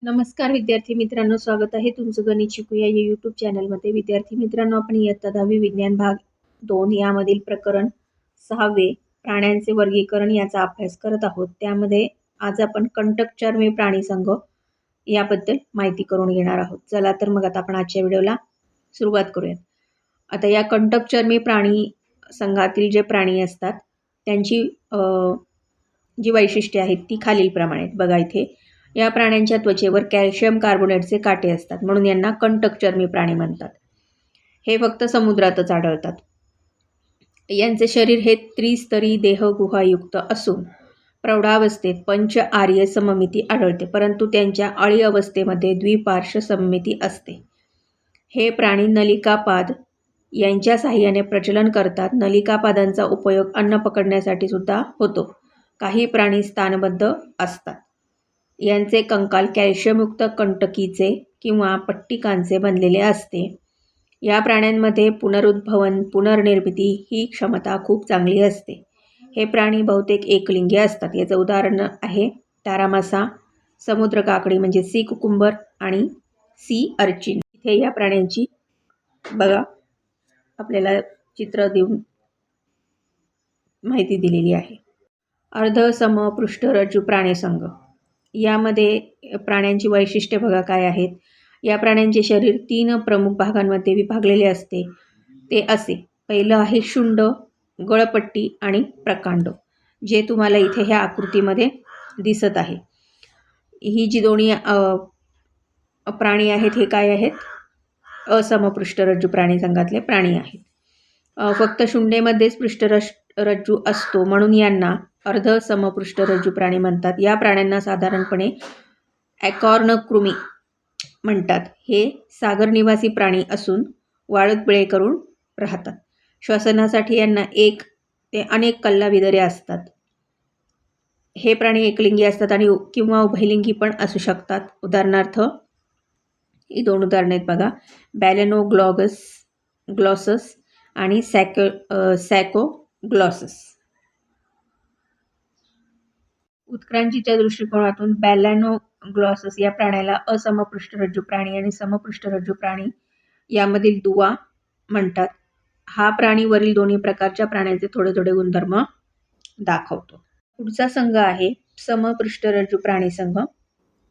नमस्कार विद्यार्थी मित्रांनो, स्वागत आहे तुमचं गणित शिकूया या यूट्यूब चॅनलमध्ये. विद्यार्थी मित्रांनो, आपण इयत्ता 10वी विज्ञान भाग 2 यामधील प्रकरण 6वे प्राण्यांचे वर्गीकरण याचा अभ्यास करत आहोत. त्यामध्ये आज आपण कंटकचर्मी प्राणी संघ याबद्दल माहिती करून घेणार आहोत. चला तर मग आता आपण आजच्या व्हिडिओला सुरुवात करूयात. आता या कंटकचर्मी प्राणी संघातील जे प्राणी असतात त्यांची जी वैशिष्ट्ये आहेत ती खालीलप्रमाणे आहेत. बघा, इथे या प्राण्यांच्या त्वचेवर कॅल्शियम कार्बोनेटचे काटे असतात, म्हणून यांना कंटकचर्मी प्राणी म्हणतात. हे फक्त समुद्रातच आढळतात. यांचे शरीर हे त्रिस्तरी देहगुहायुक्त असून प्रौढावस्थेत पंच आर्य सममिती आढळते, परंतु त्यांच्या अळी अवस्थेमध्ये द्विपार्श्व सममिती असते. हे प्राणी नलिकापाद यांच्या साहाय्याने प्रजनन करतात. नलिकापादांचा उपयोग अन्न पकडण्यासाठी सुद्धा होतो. काही प्राणी स्थानबद्ध असतात. यांचे कंकाल कॅल्शियमयुक्त कंटकीचे किंवा पट्टिकांचे बनलेले असते. या प्राण्यांमध्ये पुनरुद्भवन पुनर्निर्मिती ही क्षमता खूप चांगली असते. हे प्राणी बहुतेक एकलिंगी असतात. याचं उदाहरण आहे तारामासा, समुद्र काकडी म्हणजे सी कुकुंबर आणि सी अर्चिन. इथे या प्राण्यांची बघा आपल्याला चित्र देऊन माहिती दिलेली आहे. अर्ध समपृष्ठरज्जू प्राणी संघ यामध्ये प्राण्यांची वैशिष्ट्ये बघा काय आहेत. या प्राण्यांचे शरीर 3 प्रमुख भागांमध्ये विभागलेले असते. ते असे, पहिलं आहे शुंड, गळपट्टी आणि प्रकांड, जे तुम्हाला इथे ह्या आकृतीमध्ये दिसत आहे. ही जी दोन्ही प्राणी आहेत हे काय आहेत? असमपृष्ठरज्जू प्राणी संघातले प्राणी आहेत. फक्त शुंडेमध्येच पृष्ठरज्जू असतो, म्हणून यांना अर्ध समपृष्ठरज्जू प्राणी म्हणतात. या प्राण्यांना साधारणपणे ॲकॉर्नकृमी म्हणतात. हे सागर निवासी प्राणी असून वाळूत बिळे करून राहतात. श्वसनासाठी यांना 1 ते अनेक कल्लाविदरे असतात. हे प्राणी एकलिंगी असतात आणि किंवा उभयलिंगी पण असू शकतात. उदाहरणार्थ ही 2 उदाहरणे आहेत बघा, बॅलेनोग्लॉसस आणि सॅकोग्लॉसस. उत्क्रांतीच्या दृष्टिकोनातून बॅलेनोग्लॉसस या प्राण्याला असमपृष्ठरज्जू प्राणी आणि समपृष्ठरज्जू प्राणी यामधील दुवा म्हणतात. हा प्राणी वरील दोन्ही प्रकारच्या प्राण्यांचे थोडे थोडे गुणधर्म दाखवतो. पुढचा संघ आहे समपृष्ठरज्जू प्राणी संघ.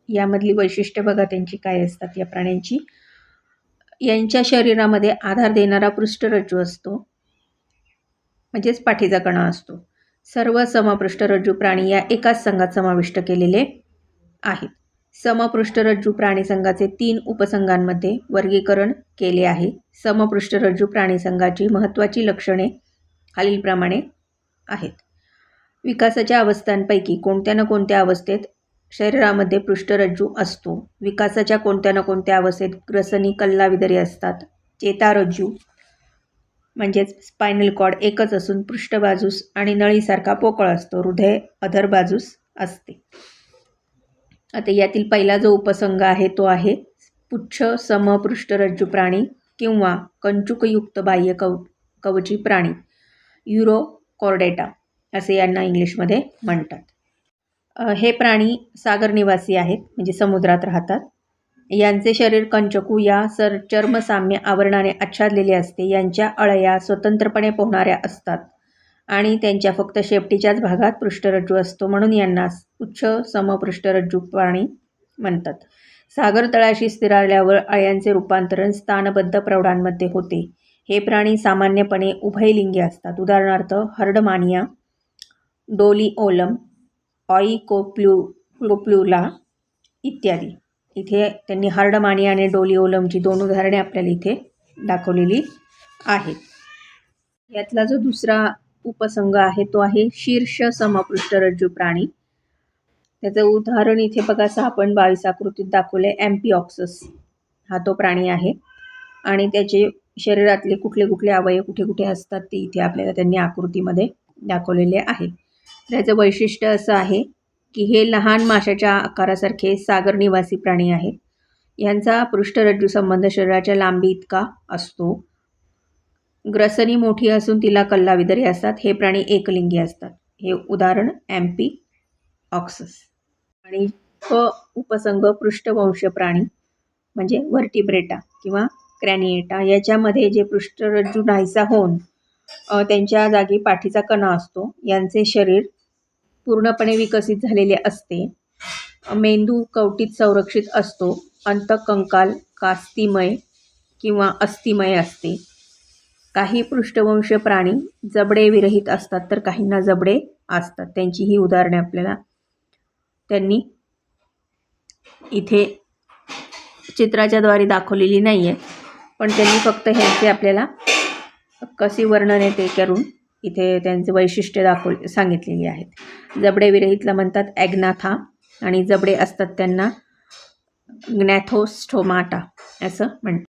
यामधली वैशिष्ट्य बघा त्यांची काय असतात या प्राण्यांची. यांच्या शरीरामध्ये आधार देणारा पृष्ठरज्जू असतो, म्हणजेच पाठीचा कणा असतो. सर्व समपृष्ठरज्जू प्राणी या एकाच संघात समाविष्ट केलेले आहेत. समपृष्ठरज्जू प्राणी संघाचे 3 उपसंघांमध्ये वर्गीकरण केले आहे. समपृष्ठरज्जू प्राणी संघाची महत्त्वाची लक्षणे खालीलप्रमाणे आहेत. विकासाच्या अवस्थांपैकी कोणत्या ना कोणत्या अवस्थेत शरीरामध्ये पृष्ठरज्जू असतो. विकासाच्या कोणत्या ना कोणत्या अवस्थेत ग्रसनी कल्लाविदरे असतात. चेतारज्जू म्हणजेच स्पायनल कॉर्ड एकच असून पृष्ठबाजूस आणि नळीसारखा पोकळ असतो. हृदय अधर बाजूस असते. आता यातील पहिला जो उपसंघ आहे तो आहे पुच्छ समपृष्ठरज्जू प्राणी किंवा कंचुकयुक्त बाह्य कवची प्राणी, युरोकॉर्डेटा असे यांना इंग्लिशमध्ये म्हणतात. हे प्राणी सागर निवासी आहेत, म्हणजे समुद्रात राहतात. यांचे शरीर कंचकू या चर्मसाम्य आवरणाने आच्छादलेले असते. यांच्या अळया स्वतंत्रपणे पोहणाऱ्या असतात आणि त्यांच्या फक्त शेपटीच्याच भागात पृष्ठरज्जू असतो, म्हणून यांना पुच्छ समपृष्ठरज्जू प्राणी म्हणतात. सागर तळाशी स्थिरावल्यावर अळ्यांचे रूपांतरण स्थानबद्ध प्रौढांमध्ये होते. हे प्राणी सामान्यपणे उभयलिंगी असतात. उदाहरणार्थ हर्डमानिया, डोलिओलम, ऑइकोप्लुला इत्यादी. इथे त्यांनी हर्डमानिया आणि डोलिओलमची 2 उदाहरणे आपल्याला इथे दाखवलेली आहेत. यातला जो दुसरा उपसंघ आहे तो आहे शीर्ष समपृष्ठरज्जू प्राणी. त्याचं उदाहरण इथे बघा 6.22 आकृतीत दाखवले. एम्पिऑक्सस हा तो प्राणी आहे आणि त्याचे शरीरातले कुठले कुठले अवयव कुठे कुठे असतात ते इथे आपल्याला त्यांनी आकृतीमध्ये दाखवलेले आहे. त्याचं वैशिष्ट्य असं आहे की हे लहान माशाच्या आकारासारखे सागर निवासी प्राणी आहेत. यांचा पृष्ठरज्जू संबंध शरीराच्या लांबी इतका असतो. ग्रसनी मोठी असून तिला कल्लाविदरे असतात. हे प्राणी एकलिंगी असतात. हे उदाहरण एम्पिऑक्सस. आणि उपसंघ पृष्ठवंश प्राणी म्हणजे व्हर्टिब्रेटा किंवा क्रॅनिएटा याच्यामध्ये जे पृष्ठरज्जू नाहीसा होऊन त्यांच्या जागी पाठीचा कणा असतो. यांचे शरीर पूर्णपणे विकसित झालेले असते. मेंदू कवटीत संरक्षित असतो. अंतःकंकाल कास्तिमय किंवा अस्थिमय असते. काही पृष्ठवंश प्राणी जबडे विरहित असतात तर काहींना जबडे असतात. त्यांची ही उदाहरणे आपल्याला त्यांनी इथे चित्राच्या द्वारे दाखवलेली नाही आहे, पण त्यांनी फक्त ह्यांचे आपल्याला कशी वर्णने ते करून इथे त्यांचे वैशिष्ट्य सांगितलेली आहेत. जबडे विरहितला म्हणतात ॲग्नाथा आणि जबडे असतात त्यांना ग्नॅथोस्टोमाटा असं म्हणतात.